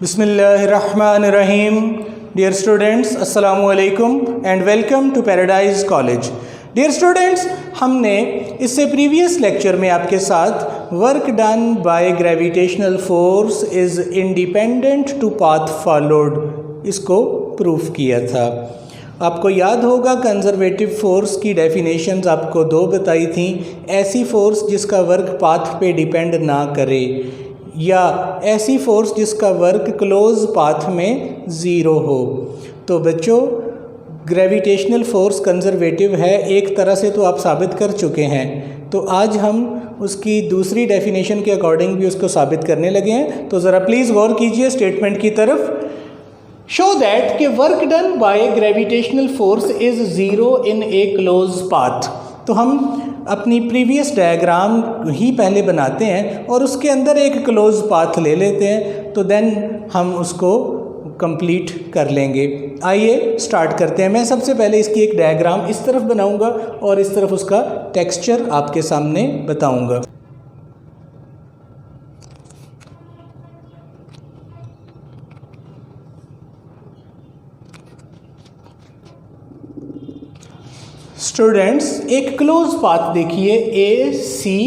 बिस्मिल्लाहिर्रहमानिर्रहीम। Dear students, अस्सलामु अलैकुम and welcome to Paradise College. Dear students, हमने इससे प्रीवियस लेक्चर में आपके साथ work done by gravitational force is independent to path followed इसको प्रूफ किया था। आपको याद होगा कंजर्वेटिव फोर्स की डेफिनेशंस आपको दो बताई थी। ऐसी फोर्स जिसका वर्क पाथ पे डिपेंड ना करे, या ऐसी फोर्स जिसका वर्क क्लोज पाथ में ज़ीरो हो। तो बच्चों, ग्रेविटेशनल फोर्स कंजर्वेटिव है एक तरह से, तो आप साबित कर चुके हैं। तो आज हम उसकी दूसरी डेफिनेशन के अकॉर्डिंग भी उसको साबित करने लगे हैं। तो ज़रा प्लीज़ गौर कीजिए स्टेटमेंट की तरफ। शो दैट कि work done by gravitational force is zero in A close path. तो हम अपनी प्रीवियस डायग्राम ही पहले बनाते हैं और उसके अंदर एक क्लोज पाथ ले लेते हैं, तो देन हम उसको कंप्लीट कर लेंगे। आइए स्टार्ट करते हैं। मैं सबसे पहले इसकी एक डायग्राम इस तरफ बनाऊंगा और इस तरफ उसका टेक्सचर आपके सामने बताऊंगा। स्टूडेंट्स, एक क्लोज पाथ देखिए, ए सी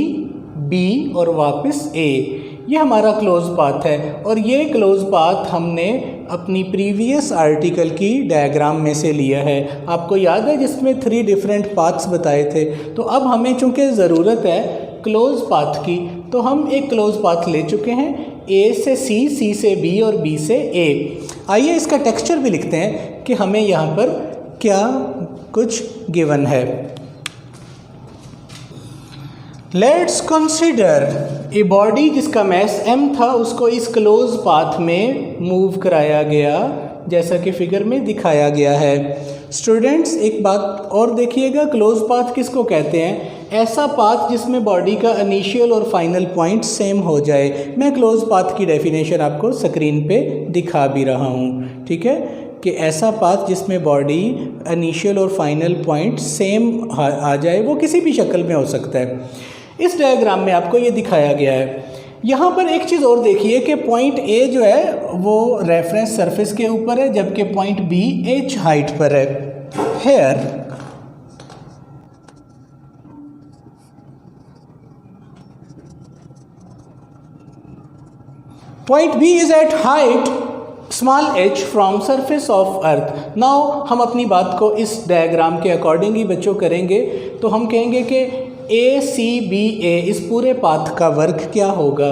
बी और वापस ए, ये हमारा क्लोज पाथ है। और ये क्लोज पाथ हमने अपनी प्रीवियस आर्टिकल की डायग्राम में से लिया है। आपको याद है जिसमें 3 डिफरेंट पाथ्स बताए थे। तो अब हमें चूँकि ज़रूरत है क्लोज पाथ की, तो हम एक क्लोज पाथ ले चुके हैं, ए से सी, सी से बी और बी से ए। आइए इसका टेक्सचर भी लिखते हैं कि हमें यहाँ पर क्या कुछ गिवन है। लेट्स कंसीडर ए बॉडी जिसका मैस m था, उसको इस क्लोज पाथ में मूव कराया गया जैसा कि फिगर में दिखाया गया है। स्टूडेंट्स, एक बात और देखिएगा, क्लोज पाथ किसको कहते हैं? ऐसा पाथ जिसमें बॉडी का इनिशियल और फाइनल पॉइंट सेम हो जाए। मैं क्लोज पाथ की डेफिनेशन आपको स्क्रीन पे दिखा भी रहा हूँ, ठीक है, कि ऐसा पाथ जिसमें बॉडी इनिशियल और फाइनल पॉइंट सेम आ जाए, वो किसी भी शक्ल में हो सकता है। इस डायग्राम में आपको ये दिखाया गया है। यहाँ पर एक चीज़ और देखिए कि पॉइंट ए जो है वो रेफरेंस सरफेस के ऊपर है, जबकि पॉइंट बी h हाइट पर है। Here point B is at height small h from surface of earth. Now हम अपनी बात को इस डायग्राम के अकॉर्डिंग ही बच्चों करेंगे। तो हम कहेंगे कि ए सी बी ए, इस पूरे पाथ का वर्क क्या होगा?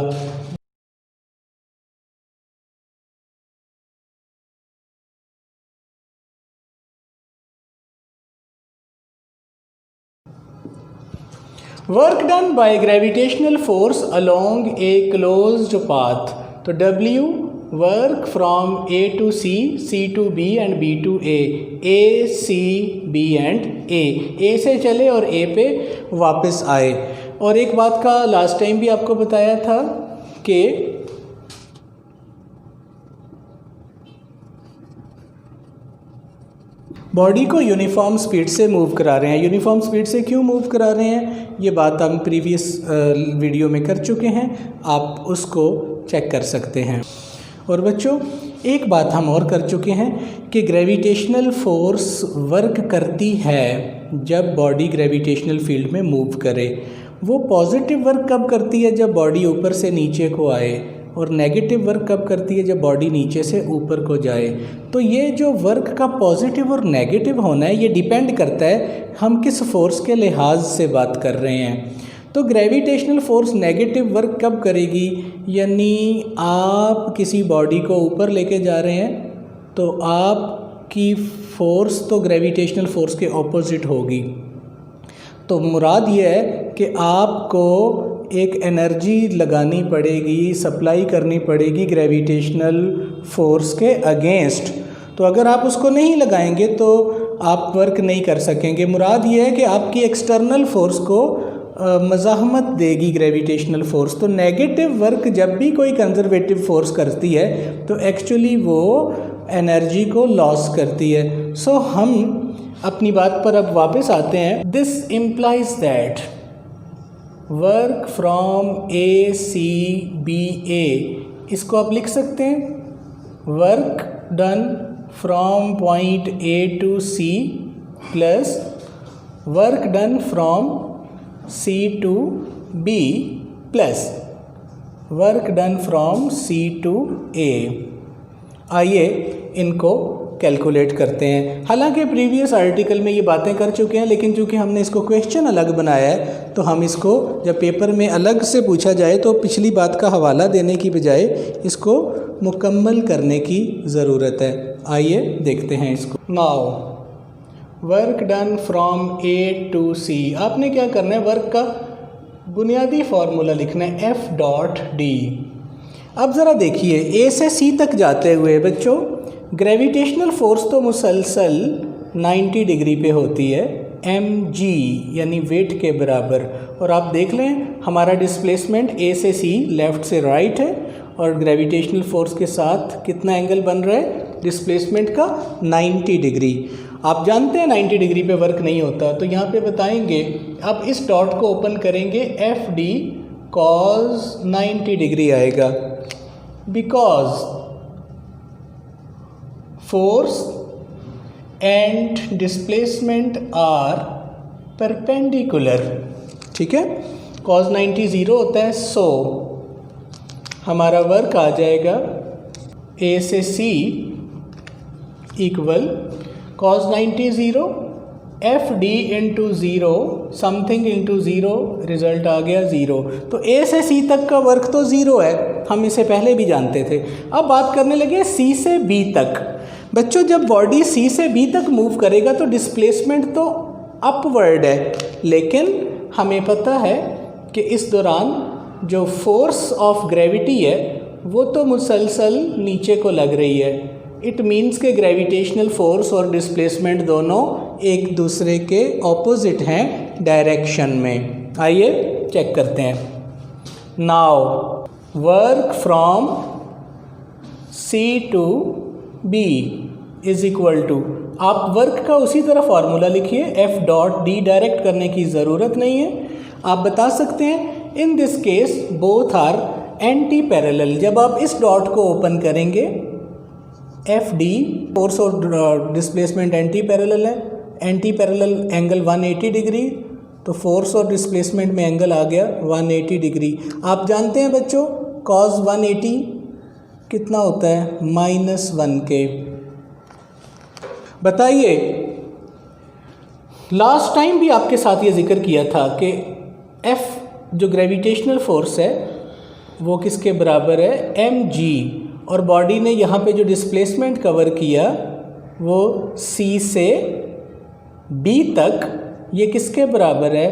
Work done by gravitational force along a closed path. तो W work from A to C, C to B and B to A, A C B and A से चले और A पे वापस आए। और एक बात का लास्ट टाइम भी आपको बताया था कि बॉडी को यूनिफॉर्म स्पीड से मूव करा रहे हैं। यूनिफॉर्म स्पीड से क्यों मूव करा रहे हैं, ये बात हम प्रीवियस वीडियो में कर चुके हैं, आप उसको चेक कर सकते हैं। और बच्चों, एक बात हम और कर चुके हैं कि ग्रेविटेशनल फोर्स वर्क करती है जब बॉडी ग्रेविटेशनल फील्ड में मूव करे। वो पॉजिटिव वर्क कब करती है? जब बॉडी ऊपर से नीचे को आए। और नेगेटिव वर्क कब करती है? जब बॉडी नीचे से ऊपर को जाए। तो ये जो वर्क का पॉजिटिव और नेगेटिव होना है, ये डिपेंड करता है हम किस फोर्स के लिहाज से बात कर रहे हैं। तो ग्रेविटेशनल फोर्स नेगेटिव वर्क कब करेगी? यानी आप किसी बॉडी को ऊपर लेके जा रहे हैं तो आपकी फोर्स तो ग्रेविटेशनल फोर्स के ऑपोजिट होगी। तो मुराद ये है कि आपको एक एनर्जी लगानी पड़ेगी, सप्लाई करनी पड़ेगी ग्रेविटेशनल फोर्स के अगेंस्ट। तो अगर आप उसको नहीं लगाएंगे तो आप वर्क नहीं कर सकेंगे। मुराद ये है कि आपकी एक्सटर्नल फोर्स को मज़ाहमत देगी ग्रेविटेशनल फोर्स। तो नेगेटिव वर्क जब भी कोई कंजर्वेटिव फोर्स करती है तो एक्चुअली वो एनर्जी को लॉस करती है। सो हम अपनी बात पर अब वापस आते हैं। This implies that work from A C B A, इसको आप लिख सकते हैं work done from point A to C plus work done from C to B plus work done from C to A. आइए इनको कैलकुलेट करते हैं। हालांकि प्रीवियस आर्टिकल में ये बातें कर चुके हैं, लेकिन चूंकि हमने इसको क्वेश्चन अलग बनाया है तो हम इसको जब पेपर में अलग से पूछा जाए तो पिछली बात का हवाला देने की बजाय इसको मुकम्मल करने की ज़रूरत है। आइए देखते हैं इसको। Now work done from A to C, आपने क्या करना है, वर्क का बुनियादी फार्मूला लिखना है एफ डॉट डी। अब ज़रा देखिए, ए से सी तक जाते हुए बच्चों ग्रेविटेशनल फोर्स तो मुसलसल 90 डिग्री पे होती है, mg यानी वेट के बराबर। और आप देख लें हमारा डिस्प्लेसमेंट ए से सी लेफ़्ट से राइट है और ग्रेविटेशनल फोर्स के साथ कितना एंगल बन रहा है डिस्प्लेसमेंट का, 90 डिग्री। आप जानते हैं 90 डिग्री पे वर्क नहीं होता, तो यहाँ पे बताएंगे। अब इस डॉट को ओपन करेंगे, एफ डी कॉज 90 डिग्री आएगा, because force and displacement are perpendicular. ठीक है, कॉज 90 ज़ीरो होता है, सो हमारा वर्क आ जाएगा ए से C equal cause 90 zero F D into zero something into zero, result आ गया ज़ीरो। तो ए से सी तक का वर्क तो ज़ीरो है, हम इसे पहले भी जानते थे। अब बात करने लगे सी से बी तक। बच्चों जब बॉडी सी से बी तक मूव करेगा तो डिस्प्लेसमेंट तो अपवर्ड है, लेकिन हमें पता है कि इस दौरान जो फोर्स ऑफ ग्रेविटी है वो तो मुसलसल नीचे को लग रही है। इट मीन्स के ग्रेविटेशनल फोर्स और डिस्प्लेसमेंट दोनों एक दूसरे के ऑपोजिट हैं डायरेक्शन में। आइए चेक करते हैं। Now work from C to B is equal to, आप वर्क का उसी तरह फार्मूला लिखिए, एफ डॉट डी डायरेक्ट करने की ज़रूरत नहीं है। आप बता सकते हैं in this case both are anti parallel. जब आप इस डॉट को ओपन करेंगे, एफ डी फोर्स और डिस्प्लेसमेंट एंटी पैरेलल है, एंटी पैरेलल एंगल 180 डिग्री, तो फोर्स और डिस्प्लेसमेंट में एंगल आ गया 180 डिग्री। आप जानते हैं बच्चों कॉस 180 कितना होता है, -1 के। बताइए, लास्ट टाइम भी आपके साथ ये जिक्र किया था कि F जो ग्रेविटेशनल फोर्स है वो किसके बराबर है, mg, और बॉडी ने यहाँ पे जो डिस्प्लेसमेंट कवर किया वो C से B तक, ये किसके बराबर है,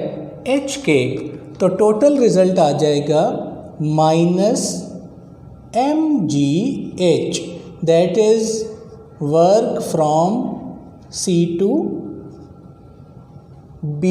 h के। तो टोटल रिजल्ट आ जाएगा -mgh, that is work from C to B।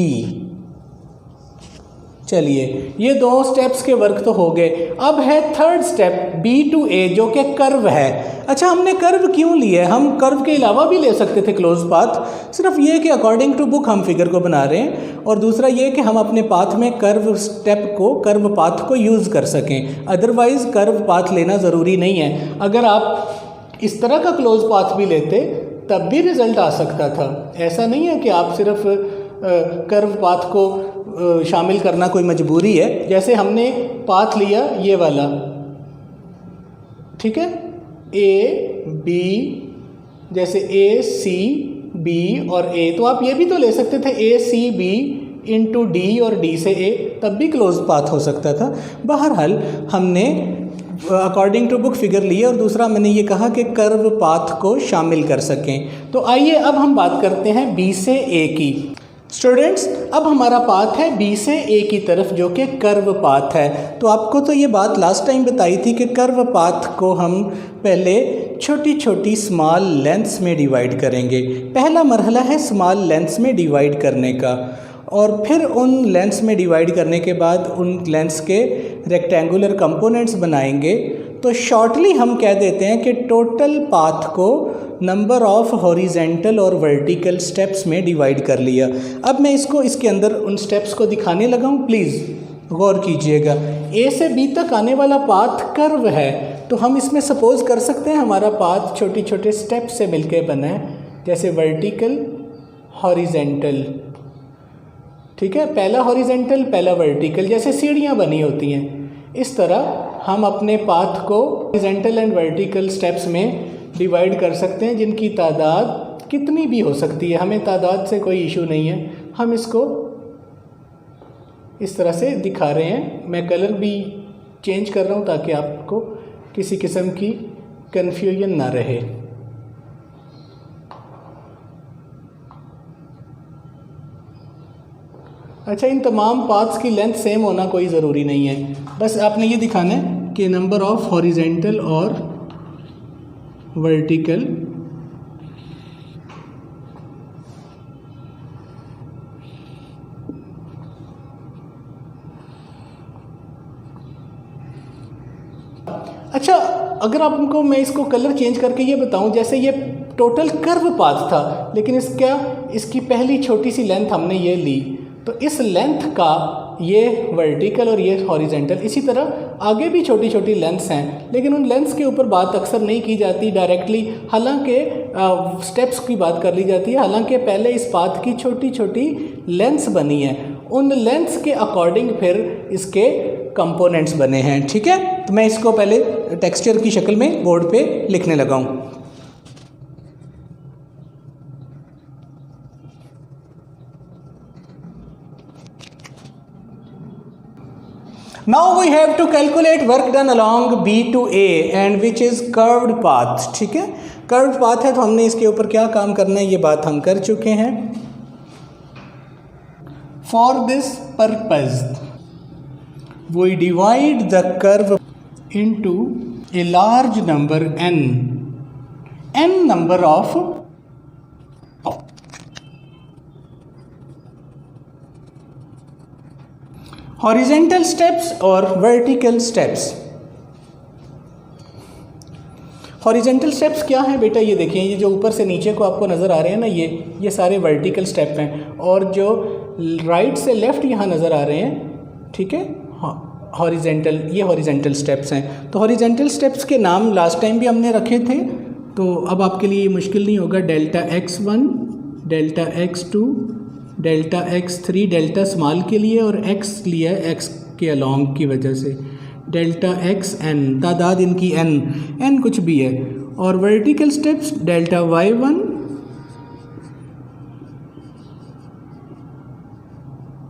चलिए ये दो स्टेप्स के वर्क तो हो गए। अब है third step B to A जो कि कर्व है। अच्छा, हमने कर्व क्यों लिया है, हम कर्व के अलावा भी ले सकते थे क्लोज पाथ, सिर्फ ये कि अकॉर्डिंग टू बुक हम फिगर को बना रहे हैं, और दूसरा ये कि हम अपने पाथ में कर्व स्टेप को, कर्व पाथ को यूज़ कर सकें। अदरवाइज़ कर्व पाथ लेना ज़रूरी नहीं है। अगर आप इस तरह का क्लोज पाथ भी लेते तब भी रिज़ल्ट आ सकता था। ऐसा नहीं है कि आप सिर्फ कर्व पाथ को शामिल करना कोई मजबूरी है। जैसे हमने पाथ लिया ये वाला, ठीक है, ए बी, जैसे ए सी बी और ए, तो आप ये भी तो ले सकते थे ए सी बी इंटू डी और डी से ए, तब भी क्लोज पाथ हो सकता था। बहरहाल हमने अकॉर्डिंग टू बुक फिगर लिए, और दूसरा मैंने ये कहा कि कर्व पाथ को शामिल कर सकें। तो आइए अब हम बात करते हैं बी से ए की। स्टूडेंट्स, अब हमारा पाथ है बी से ए की तरफ जो कि कर्व पाथ है। तो आपको तो ये बात लास्ट टाइम बताई थी कि कर्व पाथ को हम पहले छोटी छोटी स्मॉल लेंथ्स में डिवाइड करेंगे। पहला मरहला है स्मॉल लेंथ्स में डिवाइड करने का, और फिर उन लेंथ्स में डिवाइड करने के बाद उन लेंथ्स के रेक्टेंगुलर कंपोनेंट्स बनाएंगे। तो शॉर्टली हम कह देते हैं कि टोटल पाथ को नंबर ऑफ हॉरिजेंटल और वर्टिकल स्टेप्स में डिवाइड कर लिया। अब मैं इसको इसके अंदर उन स्टेप्स को दिखाने लगा हूँ, प्लीज़ गौर कीजिएगा। ए से बी तक आने वाला पाथ कर्व है, तो हम इसमें सपोज़ कर सकते हैं हमारा पाथ छोटी छोटे स्टेप से मिलके बना है, जैसे वर्टिकल, हॉरिजेंटल, ठीक है, पहला हॉरिजेंटल पहला वर्टिकल, जैसे सीढ़ियाँ बनी होती हैं। इस तरह हम अपने पाथ को हॉरिजेंटल एंड वर्टिकल स्टेप्स में डिवाइड कर सकते हैं, जिनकी तादाद कितनी भी हो सकती है, हमें तादाद से कोई इशू नहीं है। हम इसको इस तरह से दिखा रहे हैं, मैं कलर भी चेंज कर रहा हूँ ताकि आपको किसी किस्म की कन्फ्यूजन ना रहे। अच्छा, इन तमाम पाथ्स की लेंथ सेम होना कोई ज़रूरी नहीं है, बस आपने ये दिखाना है कि नंबर ऑफ हॉरिजेंटल और वर्टिकल अच्छा, अगर आपको मैं इसको कलर चेंज करके ये बताऊं, जैसे ये टोटल कर्व पाथ था, लेकिन इसकी पहली छोटी सी लेंथ हमने ये ली, तो इस लेंथ का ये वर्टिकल और ये हॉरिजेंटल, इसी तरह आगे भी छोटी छोटी लेंथ्स हैं, लेकिन उन लेंथ्स के ऊपर बात अक्सर नहीं की जाती डायरेक्टली, हालांकि स्टेप्स की बात कर ली जाती है। हालांकि पहले इस पाथ की छोटी छोटी लेंथ्स बनी हैं, उन लेंथ्स के अकॉर्डिंग फिर इसके कंपोनेंट्स बने हैं, ठीक है। तो मैं इसको पहले टेक्सचर की शक्ल में बोर्ड पे लिखने लगा हूँ। Now we have to calculate work done along B to A and which is curved path, ठीक है। कर्व्ड पाथ है तो हमने इसके ऊपर क्या काम करना है ये बात हम कर चुके हैं। For this purpose we divide the curve into a large number n number of horizontal steps और वर्टिकल स्टेप्स। हॉरिजेंटल स्टेप्स क्या है बेटा, ये देखिए, ये जो ऊपर से नीचे को आपको नज़र आ रहे हैं ना, ये सारे वर्टिकल स्टेप हैं, और जो राइट से लेफ़्ट यहाँ नज़र आ रहे हैं, ठीक है, हॉरिजेंटल, ये हॉरिजेंटल स्टेप्स हैं। तो हॉरिजेंटल स्टेप्स के नाम लास्ट टाइम भी हमने रखे थे, तो अब आपके लिए ये मुश्किल नहीं होगा। Delta x1, delta x2, delta x3, delta small के लिए, और x लिया है x के अलॉन्ग की वजह से, डेल्टा xn, तादाद इनकी n कुछ भी है, और vertical steps delta y1,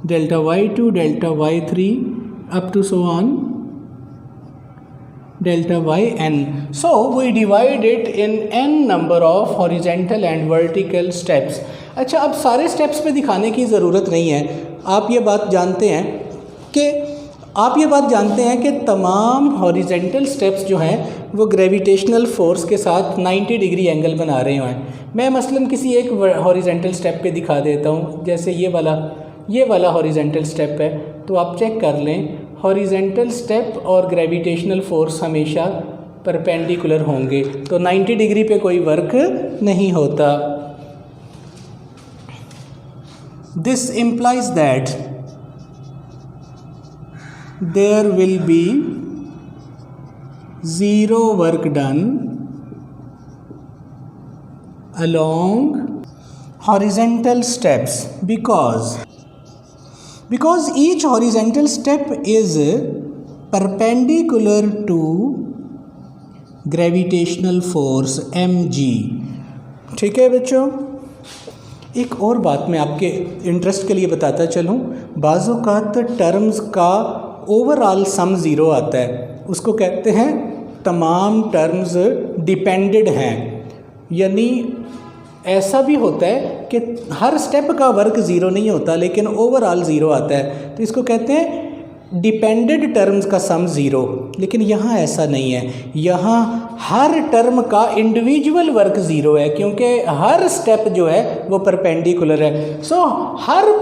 delta y2, delta y3 up to so on delta yn. So we divide it in n number of horizontal and vertical steps. अच्छा, अब सारे स्टेप्स पे दिखाने की ज़रूरत नहीं है। आप ये बात जानते हैं कि तमाम हॉरिजेंटल स्टेप्स जो हैं वो ग्रेविटेशनल फोर्स के साथ 90 डिग्री एंगल बना रहे हैं। मैं मसलन किसी एक हॉरिजेंटल स्टेप पे दिखा देता हूँ, जैसे ये वाला हॉरिजेंटल स्टेप है, तो आप चेक कर लें, हॉरिजेंटल स्टेप और ग्रेविटेशनल फोर्स हमेशा परपेंडिकुलर होंगे, तो 90 डिग्री पे कोई वर्क नहीं होता। This implies that there will be zero work done along horizontal steps because each horizontal step is perpendicular to gravitational force mg। ठीक है बच्चों, एक और बात मैं आपके इंटरेस्ट के लिए बताता चलूँ, बाज़ औक़ात टर्म्स का ओवरऑल सम ज़ीरो आता है, उसको कहते हैं तमाम टर्म्स डिपेंडेड हैं, यानी ऐसा भी होता है कि हर स्टेप का वर्क ज़ीरो नहीं होता लेकिन ओवरऑल ज़ीरो आता है, तो इसको कहते हैं डिपेंडेड टर्म्स का सम ज़ीरो। लेकिन यहाँ ऐसा नहीं है, यहाँ हर टर्म का इंडिविजुअल वर्क ज़ीरो है, क्योंकि हर स्टेप जो है वो परपेंडिकुलर है। सो हर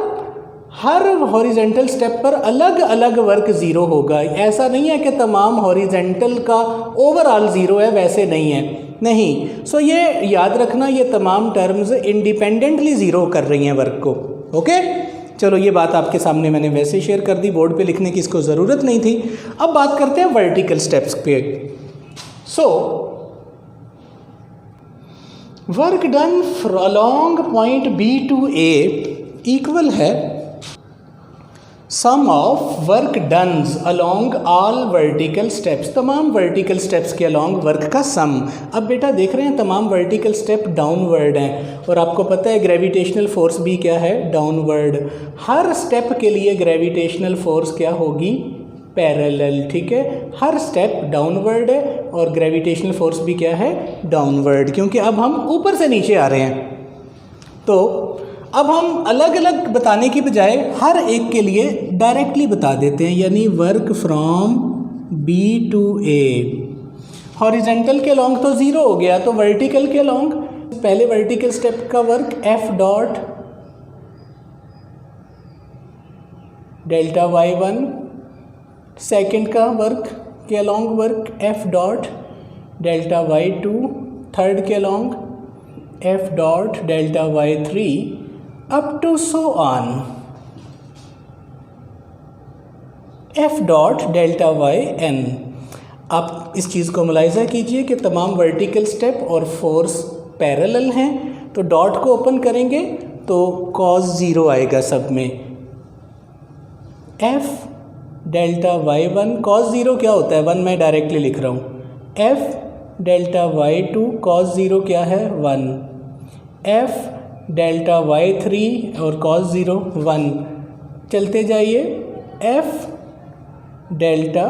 हॉरिजेंटल स्टेप पर अलग अलग वर्क ज़ीरो होगा। ऐसा नहीं है कि तमाम हॉरिजेंटल का ओवरऑल ज़ीरो है, वैसे नहीं है, नहीं। सो ये याद रखना, ये तमाम टर्म्स इंडिपेंडेंटली ज़ीरो कर रही हैं वर्क को। ओके, चलो ये बात आपके सामने मैंने वैसे शेयर कर दी, बोर्ड पे लिखने की इसको ज़रूरत नहीं थी। अब बात करते हैं वर्टिकल स्टेप्स पे। So work done along point B to A equal है sum of work dones along all vertical steps, तमाम वर्टिकल स्टेप्स के अलोंग वर्क का सम। अब बेटा देख रहे हैं तमाम वर्टिकल स्टेप डाउनवर्ड हैं और आपको पता है ग्रेविटेशनल फोर्स भी क्या है, डाउनवर्ड। हर स्टेप के लिए ग्रेविटेशनल फोर्स क्या होगी, पैरेलल, ठीक है। हर स्टेप डाउनवर्ड है और ग्रेविटेशनल फोर्स भी क्या है, डाउनवर्ड, क्योंकि अब हम ऊपर से नीचे आ रहे हैं। तो अब हम अलग अलग बताने की बजाय हर एक के लिए डायरेक्टली बता देते हैं, यानी work from B to A. Horizontal के अलोंग तो ज़ीरो हो गया, तो वर्टिकल के अलोंग पहले वर्टिकल स्टेप का work F dot delta y1, second का वर्क के along work F dot delta y2, third के along F dot delta y3 up to so on F dot delta yn। आप इस चीज़ को मुलाहिजा कीजिए कि तमाम वर्टिकल स्टेप और फोर्स पैरेलल हैं, तो डॉट को ओपन करेंगे तो cos 0 आएगा सब में। एफ डेल्टा y1 cos 0 क्या होता है, 1 मैं डायरेक्टली लिख रहा हूँ। एफ डेल्टा y2 cos 0 क्या है, 1। एफ डेल्टा y3 और cos 0 1। चलते जाइए एफ डेल्टा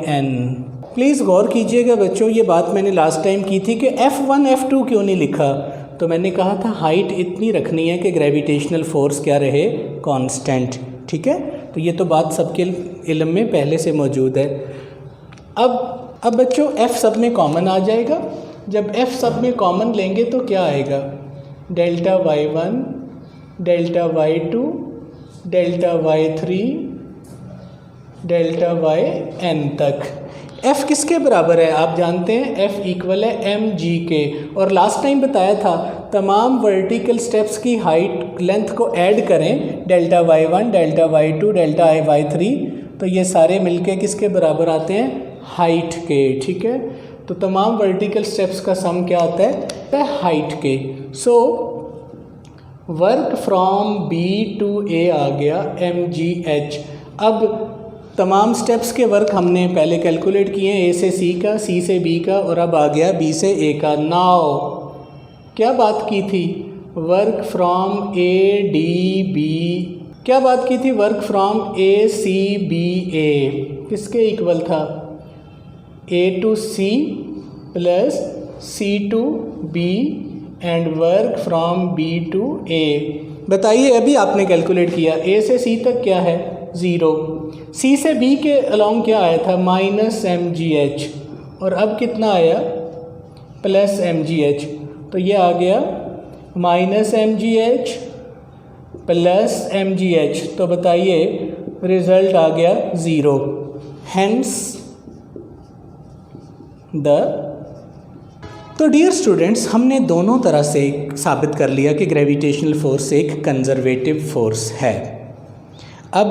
yn। प्लीज़ गौर कीजिएगा बच्चों, ये बात मैंने लास्ट टाइम की थी कि F1 F2 क्यों नहीं लिखा, तो मैंने कहा था हाइट इतनी रखनी है कि ग्रेविटेशनल फोर्स क्या रहे, कांस्टेंट, ठीक है। तो ये तो बात सबके इल्म में पहले से मौजूद है। अब बच्चों F सब में कॉमन आ जाएगा। जब F सब में कॉमन लेंगे तो क्या आएगा, delta y1 delta y2 delta y3 delta yn तक। F किसके बराबर है, आप जानते हैं F इक्वल है mg के। और लास्ट टाइम बताया था तमाम वर्टिकल स्टेप्स की हाइट लेंथ को ऐड करें, delta y1 delta y2 delta y3, तो ये सारे मिलके किसके बराबर आते हैं, हाइट के, ठीक है। तो तमाम वर्टिकल स्टेप्स का सम क्या आता है, हाइट के। So work from B to A आ गया mgh। अब तमाम स्टेप्स के वर्क हमने पहले कैलकुलेट किए हैं, ए से सी का, सी से बी का, और अब आ गया बी से ए का। नाउ क्या बात की थी, work from A D B, क्या बात की थी, work from A C B A किसके इक्वल था, A to C plus C to B and work from B to A. बताइए अभी आपने कैलकुलेट किया, ए से सी तक क्या है, 0, सी से बी के अलोंग क्या आया था, -mgh, और अब कितना आया, +mgh, तो ये आ गया -mgh +mgh, तो बताइए रिज़ल्ट आ गया 0। हैंस तो डियर स्टूडेंट्स, हमने दोनों तरह से साबित कर लिया कि ग्रेविटेशनल फोर्स एक कंजर्वेटिव फोर्स है। अब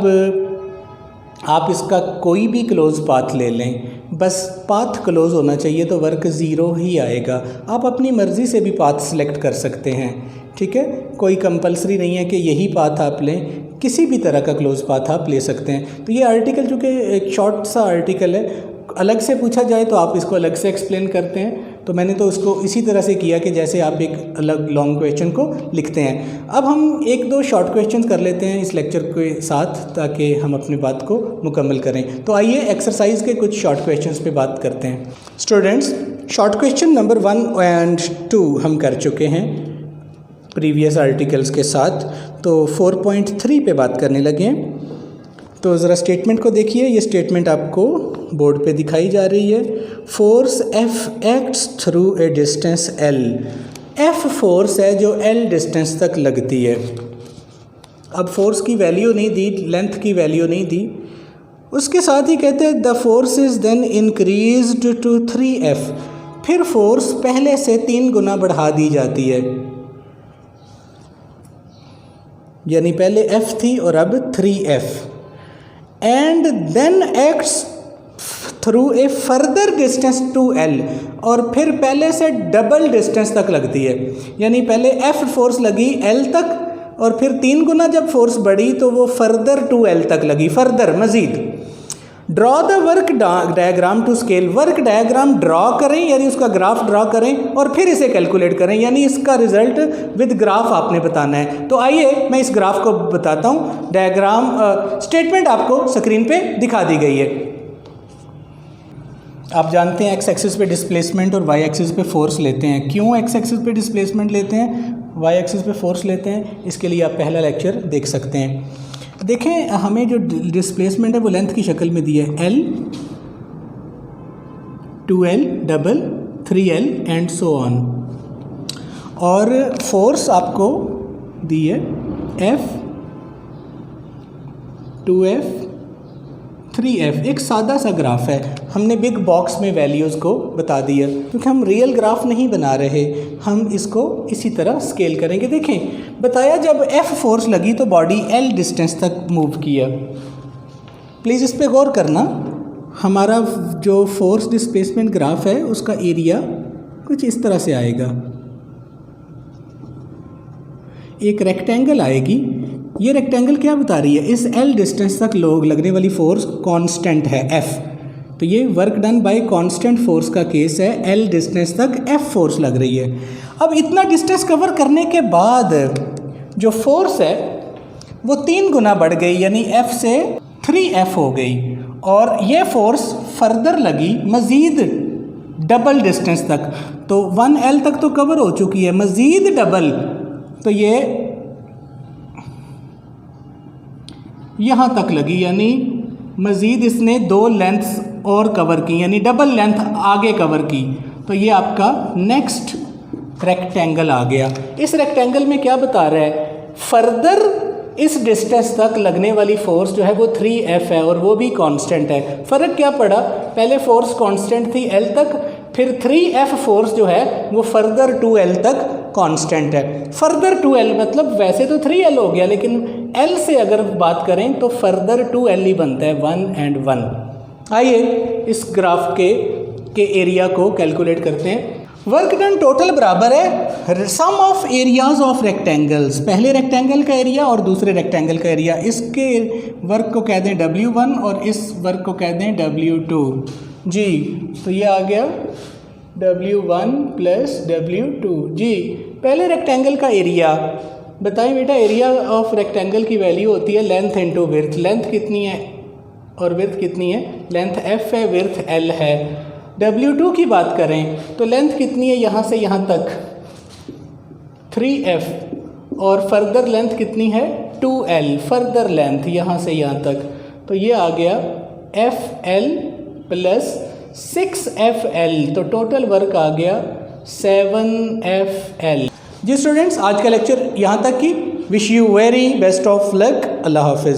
आप इसका कोई भी क्लोज पाथ ले लें, बस पाथ क्लोज होना चाहिए तो वर्क 0 ही आएगा। आप अपनी मर्ज़ी से भी पाथ सिलेक्ट कर सकते हैं, ठीक है, कोई कंपलसरी नहीं है कि यही पाथ आप लें, किसी भी तरह का क्लोज पाथ आप ले सकते हैं। तो ये आर्टिकल चूँकि एक शॉर्ट सा आर्टिकल है, अलग से पूछा जाए तो आप इसको अलग से एक्सप्लेन करते हैं, तो मैंने तो उसको इसी तरह से किया कि जैसे आप एक अलग लॉन्ग क्वेश्चन को लिखते हैं। अब हम 1-2 शॉर्ट क्वेश्चन कर लेते हैं इस लेक्चर के साथ, ताकि हम अपनी बात को मुकम्मल करें। तो आइए एक्सरसाइज के कुछ शॉर्ट क्वेश्चंस पे बात करते हैं। स्टूडेंट्स, शॉर्ट क्वेश्चन नंबर 1 और 2 हम कर चुके हैं प्रीवियस आर्टिकल्स के साथ, तो 4.3 पे बात करने लगे हैं। तो ज़रा स्टेटमेंट को देखिए, ये स्टेटमेंट आपको बोर्ड पे दिखाई जा रही है। फोर्स F एक्ट्स थ्रू ए डिस्टेंस L। F फोर्स है जो L डिस्टेंस तक लगती है। अब फोर्स की वैल्यू नहीं दी, लेंथ की वैल्यू नहीं दी, उसके साथ ही कहते हैं the force is then increased to 3F। फिर फोर्स पहले से 3 गुना बढ़ा दी जाती है, यानी पहले F थी और अब 3F। And then acts through a further distance to L, और फिर पहले से डबल डिस्टेंस तक लगती है। यानी पहले एफ फोर्स लगी एल तक, और फिर 3 गुना जब फोर्स बढ़ी तो वो फर्दर टू एल तक लगी, फर्दर मज़ीद। Draw the work diagram to scale, work diagram draw करें यानी उसका ग्राफ ड्रॉ करें और फिर इसे कैलकुलेट करें, यानी इसका रिजल्ट विद ग्राफ आपने बताना है। तो आइए मैं इस ग्राफ को बताता हूँ। डायग्राम स्टेटमेंट आपको स्क्रीन पे दिखा दी गई है। आप जानते हैं एक्स एक्सिस पे डिस्प्लेसमेंट और वाई एक्सिस पे फोर्स लेते हैं। क्यों एक्स एक्सिस पे डिस्प्लेसमेंट लेते हैं, वाई एक्सिस पे फोर्स लेते हैं, इसके लिए आप पहला लेक्चर देख सकते हैं। देखें, हमें जो डिस्प्लेसमेंट है वो लेंथ की शक्ल में दी है, L, 2L, double, 3L and so on, और फोर्स आपको दी है F, 2F, 3F। एक सादा सा ग्राफ है, हमने बिग बॉक्स में वैल्यूज़ को बता दिया क्योंकि हम रियल ग्राफ नहीं बना रहे, हम इसको इसी तरह स्केल करेंगे। देखें, बताया जब F फोर्स लगी तो बॉडी L डिस्टेंस तक मूव किया। प्लीज़ इस पे गौर करना, हमारा जो फोर्स डिस्प्लेसमेंट ग्राफ है उसका एरिया कुछ इस तरह से आएगा। एक रेक्टेंगल आएगी, ये रेक्टेंगल क्या बता रही है, इस L डिस्टेंस तक लोग लगने वाली फोर्स कांस्टेंट है F, तो ये work done bye constant force का केस है। L डिस्टेंस तक F फोर्स लग रही है। अब इतना डिस्टेंस कवर करने के बाद जो फोर्स है वो 3 गुना बढ़ गई, यानी F से 3F हो गई, और ये फोर्स फर्दर लगी मज़ीद डबल डिस्टेंस तक, तो 1L तक तो कवर हो चुकी है, मज़ीद डबल, तो ये यहाँ तक लगी, यानी मज़ीद इसने 2 लेंथ्स और कवर की, यानी डबल लेंथ आगे कवर की। तो ये आपका नेक्स्ट रेक्टेंगल आ गया। इस रेक्टेंगल में क्या बता रहा है, फर्दर इस डिस्टेंस तक लगने वाली फोर्स जो है वो 3F है और वो भी कांस्टेंट है। फ़र्क क्या पड़ा, पहले फोर्स कांस्टेंट थी L तक, फिर 3F फोर्स जो है वो फर्दर 2L तक कांस्टेंट है। फर्दर 2L मतलब वैसे तो 3L हो गया, लेकिन L से अगर बात करें तो फर्दर 2L ही बनता है, 1 and 1। आइए इस ग्राफ के एरिया को कैलकुलेट करते हैं। वर्क डन टोटल बराबर है sum of areas of rectangles, पहले रेक्टेंगल का एरिया और दूसरे रेक्टेंगल का एरिया। इसके वर्क को कह दें W1 और इस वर्क को कह दें W2 जी। तो ये आ गया W1 प्लस W2 जी। पहले रेक्टेंगल का एरिया बताएं बेटा, एरिया ऑफ रेक्टेंगल की वैल्यू होती है लेंथ इंटू विड्थ। लेंथ कितनी है और विड्थ कितनी है, लेंथ F है, विड्थ L है। W2 की बात करें तो लेंथ कितनी है, यहाँ से यहाँ तक 3F, और फर्दर लेंथ कितनी है 2L, फर्दर लेंथ यहाँ से यहाँ तक, तो ये आ गया FL प्लस 6FL, तो टोटल वर्क आ गया 7FL। जी स्टूडेंट्स, आज का लेक्चर यहाँ तक की। Wish you very best of luck. अल्लाह हाफिज़।